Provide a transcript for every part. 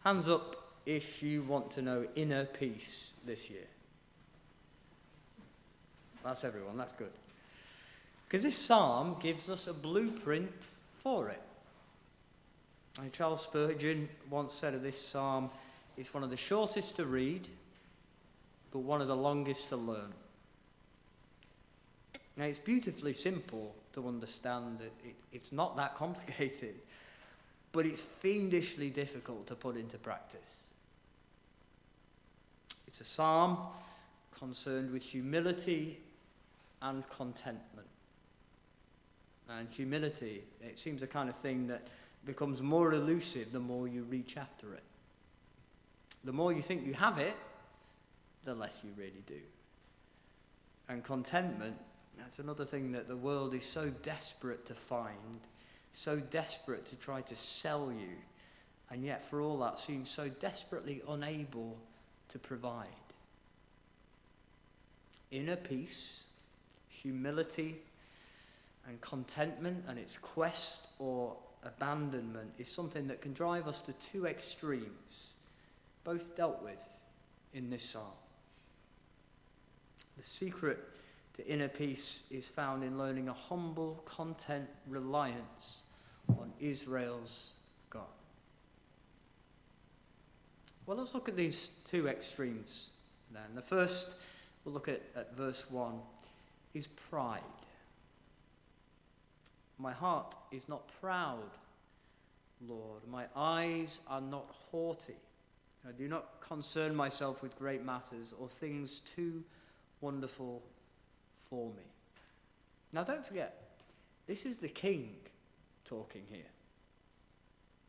Hands up if you want to know inner peace this year. That's everyone, that's good. Because this psalm gives us a blueprint for it. And Charles Spurgeon once said of this psalm, it's one of the shortest to read, but one of the longest to learn. Now, it's beautifully simple to understand. It's not that complicated, but it's fiendishly difficult to put into practice. It's a psalm concerned with humility and contentment. And humility, it seems the kind of thing that becomes more elusive the more you reach after it. The more you think you have it, the less you really do. And contentment, that's another thing that the world is so desperate to find, so desperate to try to sell you, and yet for all that seems so desperately unable to provide. Inner peace, humility, and contentment and its quest or abandonment is something that can drive us to two extremes, both dealt with in this psalm. The secret to inner peace is found in learning a humble, content reliance on Israel's God. Well, let's look at these two extremes then. The first we'll look at verse 1 is pride. My heart is not proud, Lord. My eyes are not haughty. I do not concern myself with great matters or things too wonderful for me. Now don't forget, this is the king talking here.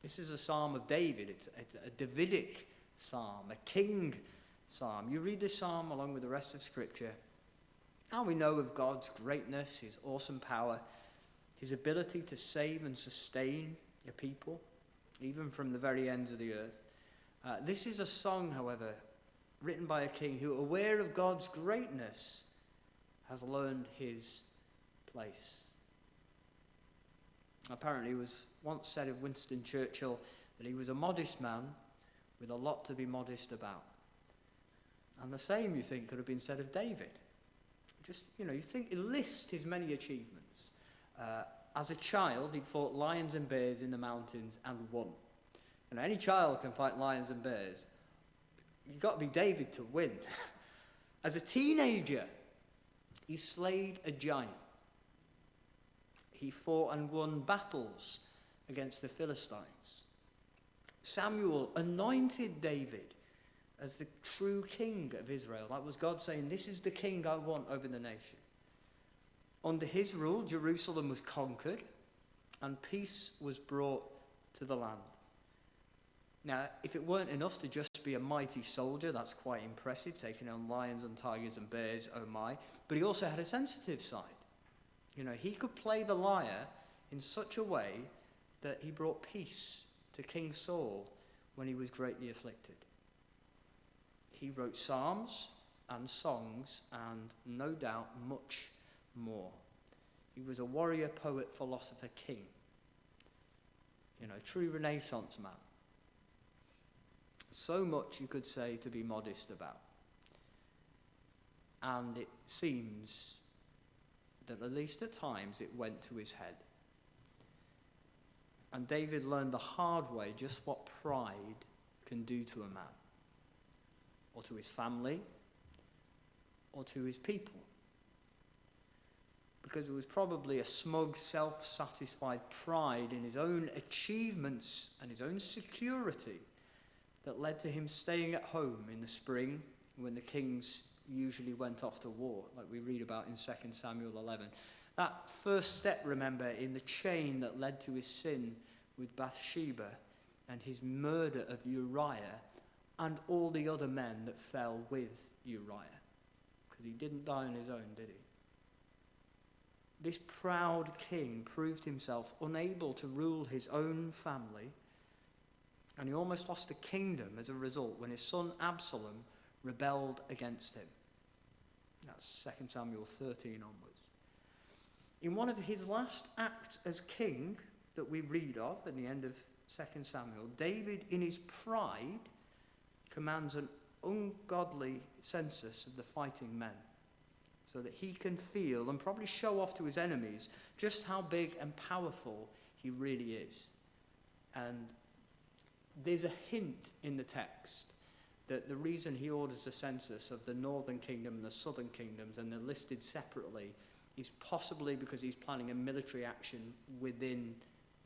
This is a psalm of David. It's a Davidic psalm, a king psalm. You read this psalm along with the rest of Scripture, and we know of God's greatness, his awesome power, his ability to save and sustain a people, even from the very ends of the earth. This is a song, however, written by a king who, aware of God's greatness, has learned his place. Apparently, it was once said of Winston Churchill that he was a modest man with a lot to be modest about. And the same, you think, could have been said of David. Just, you think, list his many achievements. As a child, he'd fought lions and bears in the mountains and won. And any child can fight lions and bears. You've got to be David to win. As a teenager, he slayed a giant. He fought and won battles against the Philistines. Samuel anointed David as the true king of Israel. That was God saying, this is the king I want over the nation. Under his rule, Jerusalem was conquered and peace was brought to the land. Now, if it weren't enough to just be a mighty soldier, that's quite impressive, taking on lions and tigers and bears, oh my. But he also had a sensitive side. He could play the lyre in such a way that he brought peace to King Saul when he was greatly afflicted. He wrote psalms and songs and no doubt much more. He was a warrior, poet, philosopher, king. True Renaissance man. So much you could say to be modest about. And it seems that at least at times it went to his head. And David learned the hard way just what pride can do to a man, or to his family, or to his people. Because it was probably a smug, self-satisfied pride in his own achievements and his own security that led to him staying at home in the spring when the kings usually went off to war, like we read about in 2 Samuel 11. That first step, remember, in the chain that led to his sin with Bathsheba and his murder of Uriah and all the other men that fell with Uriah. Because he didn't die on his own, did he? This proud king proved himself unable to rule his own family, and he almost lost a kingdom as a result when his son Absalom rebelled against him. That's 2 Samuel 13 onwards. In one of his last acts as king that we read of at the end of 2 Samuel, David in his pride commands an ungodly census of the fighting men so that he can feel and probably show off to his enemies just how big and powerful he really is. And there's a hint in the text that the reason he orders a census of the northern kingdom and the southern kingdoms, and they're listed separately, is possibly because he's planning a military action within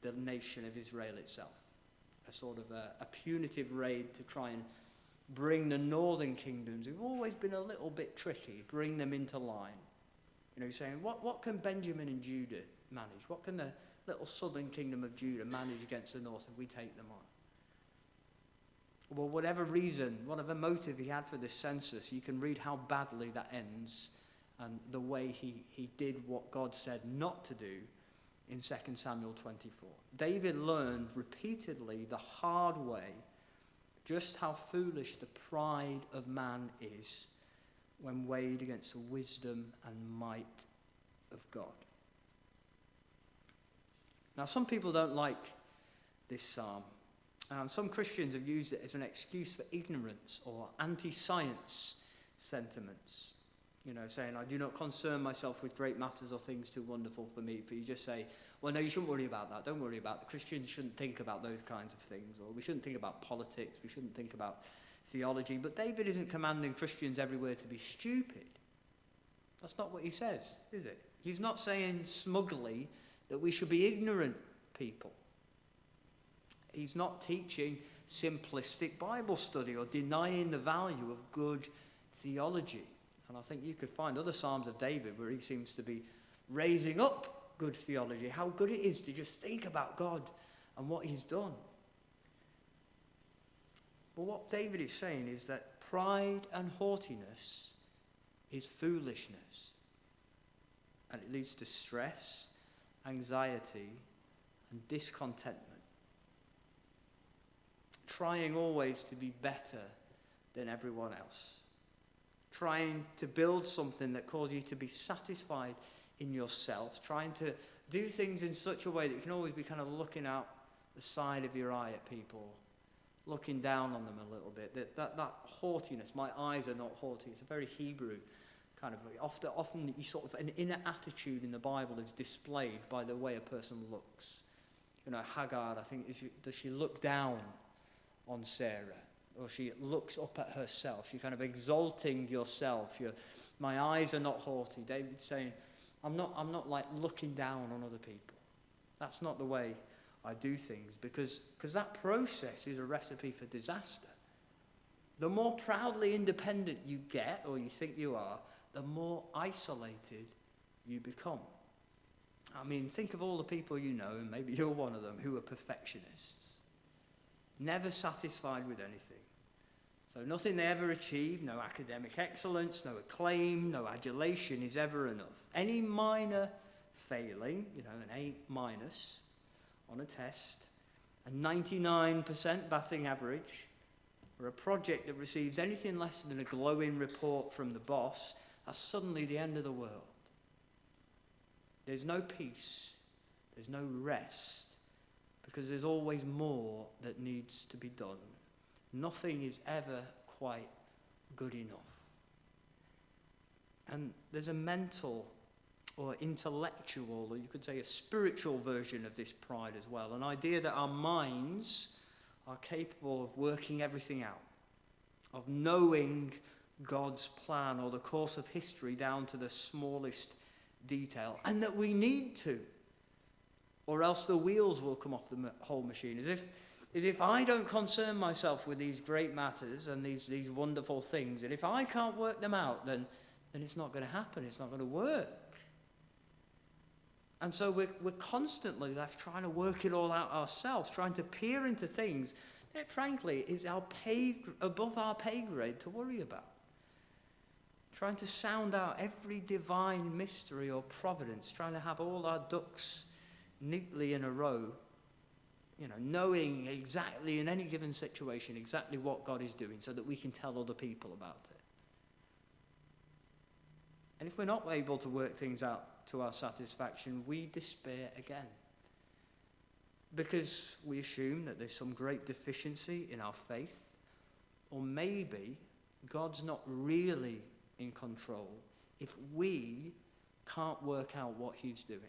the nation of Israel itself. A sort of a punitive raid to try and bring the northern kingdoms, who've always been a little bit tricky, bring them into line. You know, he's saying, what can Benjamin and Judah manage? What can the little southern kingdom of Judah manage against the north if we take them on? Well, whatever reason, whatever motive he had for this census, you can read how badly that ends and the way he did what God said not to do in 2 Samuel 24. David learned repeatedly the hard way just how foolish the pride of man is when weighed against the wisdom and might of God. Now, some people don't like this psalm. And some Christians have used it as an excuse for ignorance or anti-science sentiments. You know, saying, I do not concern myself with great matters or things too wonderful for me. But you just say, well, no, you shouldn't worry about that. Don't worry about it. Christians shouldn't think about those kinds of things. Or we shouldn't think about politics. We shouldn't think about theology. But David isn't commanding Christians everywhere to be stupid. That's not what he says, is it? He's not saying smugly that we should be ignorant people. He's not teaching simplistic Bible study or denying the value of good theology. And I think you could find other Psalms of David where he seems to be raising up good theology, how good it is to just think about God and what he's done. But what David is saying is that pride and haughtiness is foolishness. And it leads to stress, anxiety, and discontentment. Trying always to be better than everyone else. Trying to build something that causes you to be satisfied in yourself. Trying to do things in such a way that you can always be kind of looking out the side of your eye at people. Looking down on them a little bit. That haughtiness, my eyes are not haughty. It's a very Hebrew kind of, often you sort of, an inner attitude in the Bible is displayed by the way a person looks. You know, Hagar, I think, does she look down on Sarah, or she looks up at herself? You're kind of exalting yourself. My eyes are not haughty. David's saying, I'm not like looking down on other people. That's not the way I do things, because that process is a recipe for disaster. The more proudly independent you get, or you think you are, the more isolated you become. I mean, think of all the people you know, and maybe you're one of them, who are perfectionists. Never satisfied with anything. So nothing they ever achieve, no academic excellence, no acclaim, no adulation is ever enough. Any minor failing, an A- on a test, a 99% batting average, or a project that receives anything less than a glowing report from the boss, that's suddenly the end of the world. There's no peace, there's no rest, because there's always more that needs to be done. Nothing is ever quite good enough. And there's a mental or intellectual, or you could say a spiritual version of this pride as well. An idea that our minds are capable of working everything out, of knowing God's plan or the course of history down to the smallest detail, and that we need to, or else the wheels will come off the whole machine. As if I don't concern myself with these great matters and these wonderful things, and if I can't work them out, then it's not going to happen, it's not going to work. And so we're constantly left trying to work it all out ourselves, trying to peer into things that, frankly, is above our pay grade to worry about. Trying to sound out every divine mystery or providence, trying to have all our ducks neatly in a row, knowing exactly in any given situation exactly what God is doing so that we can tell other people about it. And if we're not able to work things out to our satisfaction, we despair again. because we assume that there's some great deficiency in our faith, or maybe God's not really in control if we can't work out what he's doing.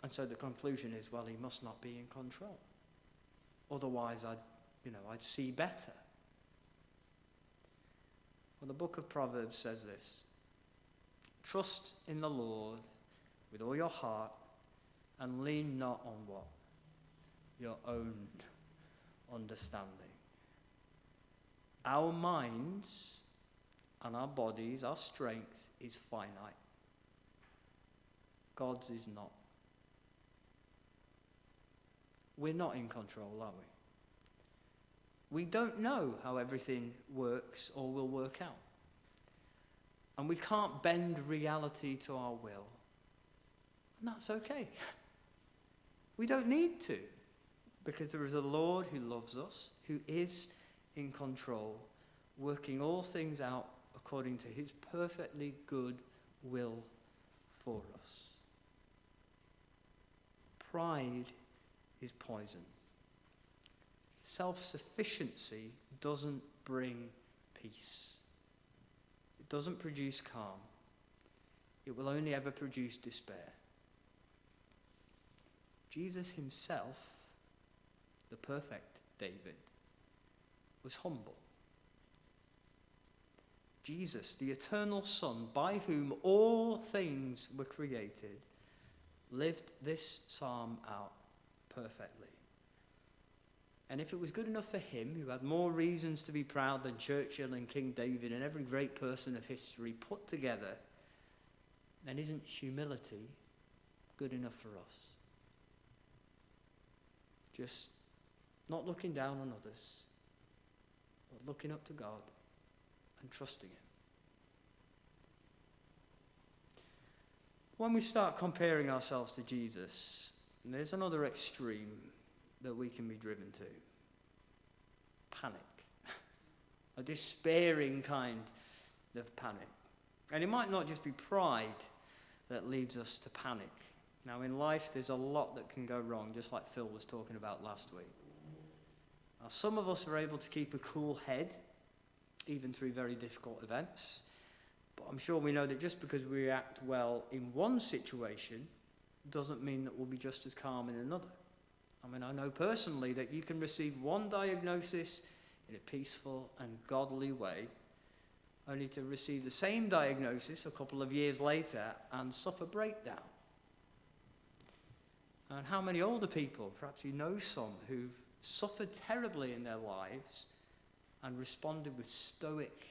And so the conclusion is, well, he must not be in control. Otherwise, I'd see better. Well, the book of Proverbs says this: trust in the Lord with all your heart and lean not on what? Your own understanding. Our minds and our bodies, our strength is finite. God's is not. We're not in control, are we? We don't know how everything works or will work out. And we can't bend reality to our will. And that's okay. We don't need to, because there is a Lord who loves us, who is in control, working all things out according to his perfectly good will for us. Pride is poison. Self-sufficiency doesn't bring peace. It doesn't produce calm. It will only ever produce despair. Jesus himself, the perfect David, was humble. Jesus, the eternal Son, by whom all things were created, lived this psalm out perfectly. And if it was good enough for him, who had more reasons to be proud than Churchill and King David and every great person of history put together, then isn't humility good enough for us? Just not looking down on others, but looking up to God and trusting him. When we start comparing ourselves to Jesus, there's another extreme that we can be driven to. Panic. A despairing kind of panic. And it might not just be pride that leads us to panic. Now, in life, there's a lot that can go wrong, just like Phil was talking about last week. Now, some of us are able to keep a cool head, even through very difficult events. But I'm sure we know that just because we react well in one situation doesn't mean that we'll be just as calm in another. I mean, I know personally that you can receive one diagnosis in a peaceful and godly way, only to receive the same diagnosis a couple of years later and suffer breakdown. And how many older people, perhaps you know some, who've suffered terribly in their lives and responded with stoic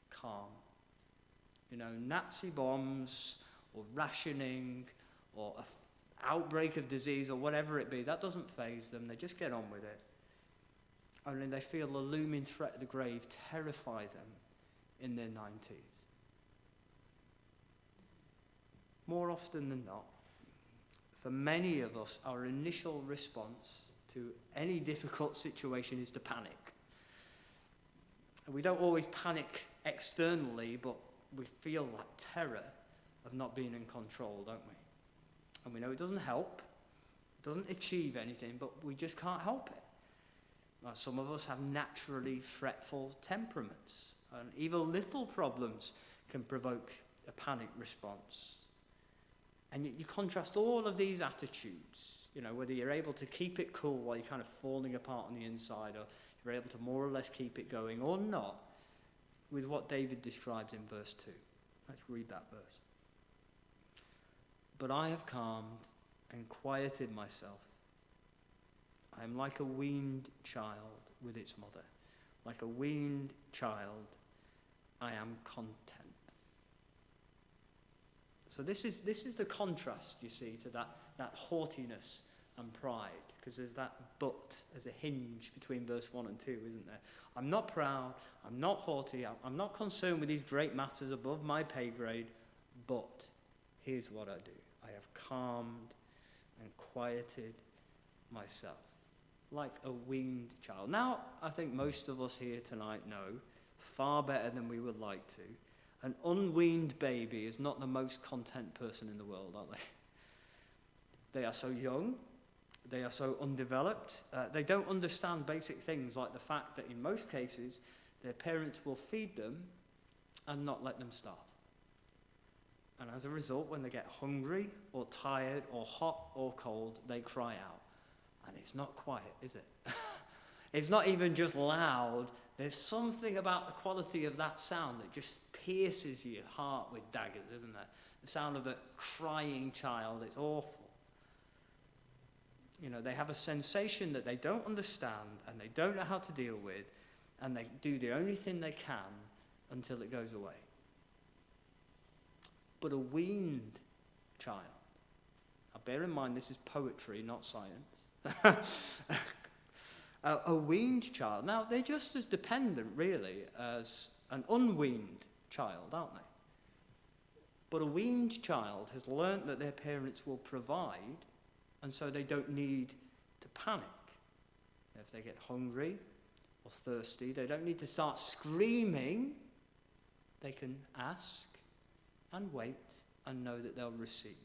calm. Nazi bombs or rationing or an outbreak of disease or whatever it be, that doesn't faze them. They just get on with it. Only they feel the looming threat of the grave terrify them in their 90s. More often than not, for many of us, our initial response to any difficult situation is to panic. And we don't always panic externally, but we feel that terror of not being in control, don't we? And we know it doesn't help, it doesn't achieve anything, but we just can't help it. Now, some of us have naturally fretful temperaments, and even little problems can provoke a panic response. And yet you contrast all of these attitudes, whether you're able to keep it cool while you're kind of falling apart on the inside, or you're able to more or less keep it going or not, with what David describes in verse 2. Let's read that verse. But I have calmed and quieted myself. I am like a weaned child with its mother. Like a weaned child, I am content. So this is the contrast, you see, to that haughtiness and pride, because there's that but as a hinge between verse 1 and 2, isn't there? I'm not proud, I'm not haughty, I'm not concerned with these great matters above my pay grade, but here's what I do. I have calmed and quieted myself, like a weaned child. Now, I think most of us here tonight know, far better than we would like to, an unweaned baby is not the most content person in the world, are they? They are so young, They are so undeveloped. They don't understand basic things like the fact that in most cases their parents will feed them and not let them starve. And as a result, when they get hungry or tired or hot or cold, they cry out. And it's not quiet, is it? It's not even just loud. There's something about the quality of that sound that just pierces your heart with daggers, isn't there? The sound of a crying child, it's awful. You know, they have a sensation that they don't understand and they don't know how to deal with, and they do the only thing they can until it goes away. But a weaned child, now bear in mind this is poetry, not science. A weaned child, now they're just as dependent really as an unweaned child, aren't they? But a weaned child has learnt that their parents will provide, and so they don't need to panic. If they get hungry or thirsty, they don't need to start screaming. They can ask and wait and know that they'll receive.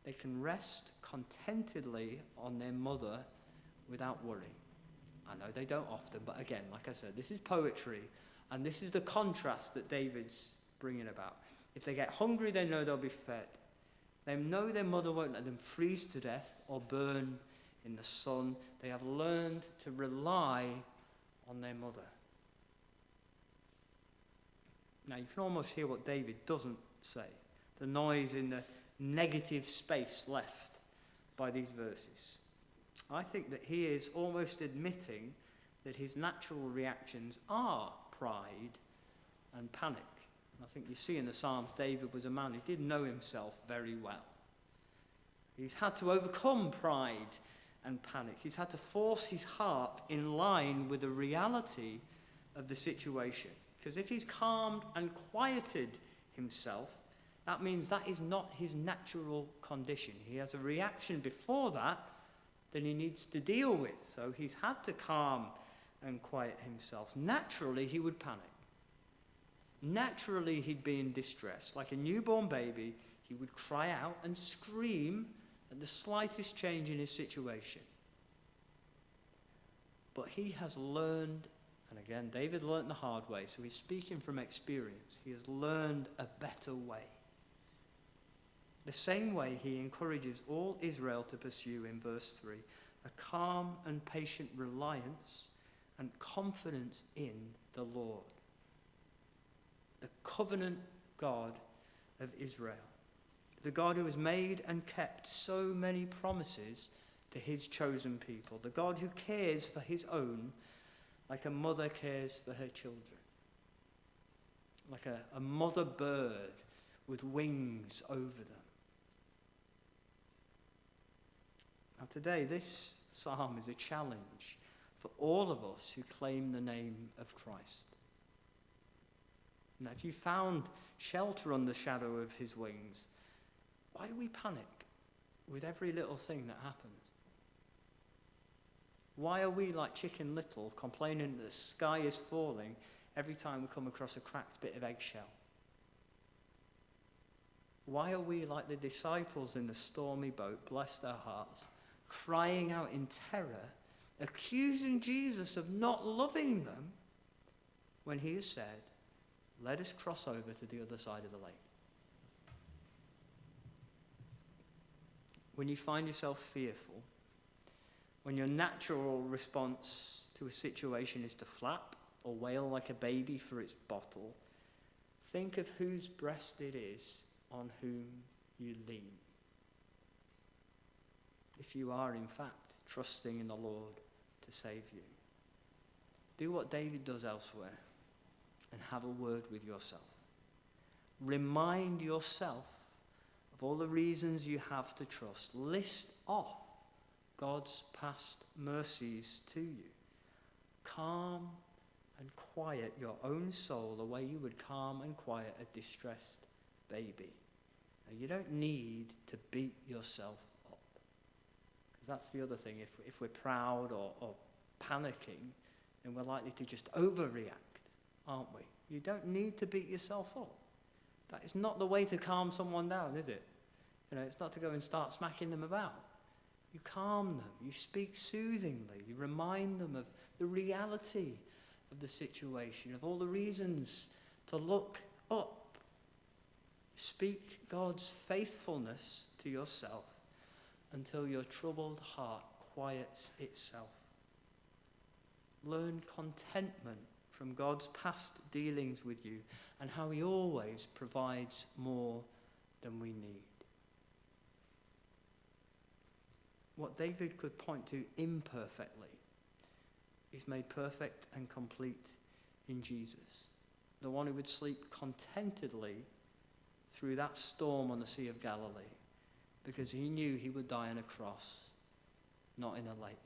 They can rest contentedly on their mother without worry. I know they don't often, but again, like I said, this is poetry, and this is the contrast that David's bringing about. If they get hungry, they know they'll be fed. They know their mother won't let them freeze to death or burn in the sun. They have learned to rely on their mother. Now, you can almost hear what David doesn't say, the noise in the negative space left by these verses. I think that he is almost admitting that his natural reactions are pride and panic. And I think you see in the Psalms, David was a man who did know himself very well. He's had to overcome pride and panic. He's had to force his heart in line with the reality of the situation. Because if he's calmed and quieted himself, that means that is not his natural condition. He has a reaction before that he needs to deal with. So he's had to calm and quiet himself. Naturally, he would panic. Naturally, he'd be in distress. Like a newborn baby, he would cry out and scream at the slightest change in his situation. But he has learned, and again, David learned the hard way, so he's speaking from experience. He has learned a better way. The same way he encourages all Israel to pursue in verse 3, a calm and patient reliance and confidence in the Lord, the covenant God of Israel, the God who has made and kept so many promises to his chosen people, the God who cares for his own like a mother cares for her children, like a mother bird with wings over them. Now today, this psalm is a challenge for all of us who claim the name of Christ. Now, if you found shelter under the shadow of his wings, why do we panic with every little thing that happens? Why are we like Chicken Little, complaining that the sky is falling every time we come across a cracked bit of eggshell? Why are we like the disciples in the stormy boat, bless their hearts, crying out in terror, accusing Jesus of not loving them when he has said, let us cross over to the other side of the lake? When you find yourself fearful, when your natural response to a situation is to flap or wail like a baby for its bottle, think of whose breast it is on whom you lean. If you are, in fact, trusting in the Lord to save you, do what David does elsewhere and have a word with yourself. Remind yourself of all the reasons you have to trust. List off God's past mercies to you. Calm and quiet your own soul the way you would calm and quiet a distressed baby. Now, you don't need to beat yourself up. Because that's the other thing. If we're proud or panicking, then we're likely to just overreact, aren't we? You don't need to beat yourself up. That is not the way to calm someone down, is it? You know, it's not to go and start smacking them about. You calm them. You speak soothingly. You remind them of the reality of the situation, of all the reasons to look up. Speak God's faithfulness to yourself until your troubled heart quiets itself. Learn contentment from God's past dealings with you and how he always provides more than we need. What David could point to imperfectly is made perfect and complete in Jesus, the one who would sleep contentedly through that storm on the Sea of Galilee, because he knew he would die on a cross, not in a lake.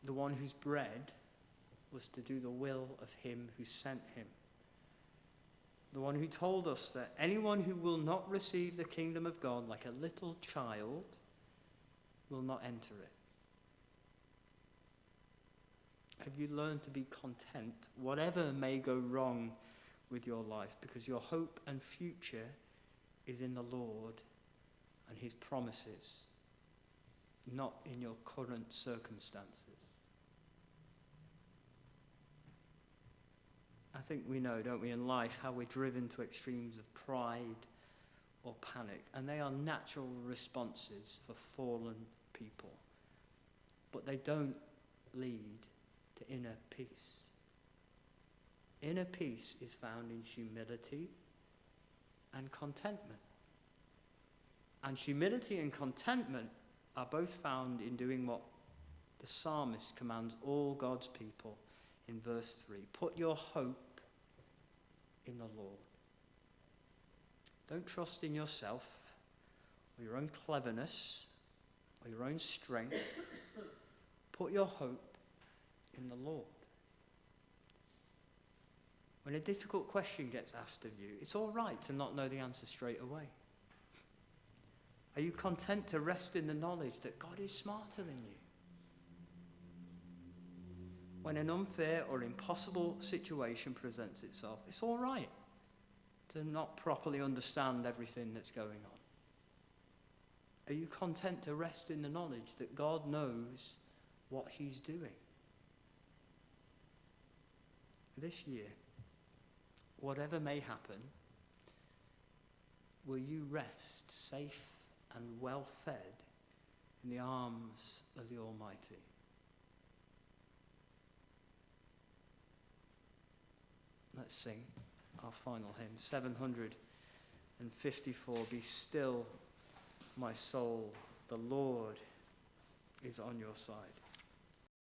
The one whose bread was to do the will of him who sent him. The one who told us that anyone who will not receive the kingdom of God like a little child will not enter it. Have you learned to be content, whatever may go wrong with your life, because your hope and future is in the Lord and his promises, not in your current circumstances? I think we know, don't we, in life, how we're driven to extremes of pride or panic, and they are natural responses for fallen people, but they don't lead to inner peace. Inner peace is found in humility and contentment. And humility and contentment are both found in doing what the psalmist commands all God's people in verse 3. Put your hope in the Lord. Don't trust in yourself or your own cleverness or your own strength. Put your hope in the Lord. When a difficult question gets asked of you, it's all right to not know the answer straight away. Are you content to rest in the knowledge that God is smarter than you? When an unfair or impossible situation presents itself, it's all right to not properly understand everything that's going on. Are you content to rest in the knowledge that God knows what he's doing? This year, whatever may happen, will you rest safe and well fed in the arms of the Almighty? Let's sing our final hymn, 754, Be Still, My Soul, the Lord is on your side.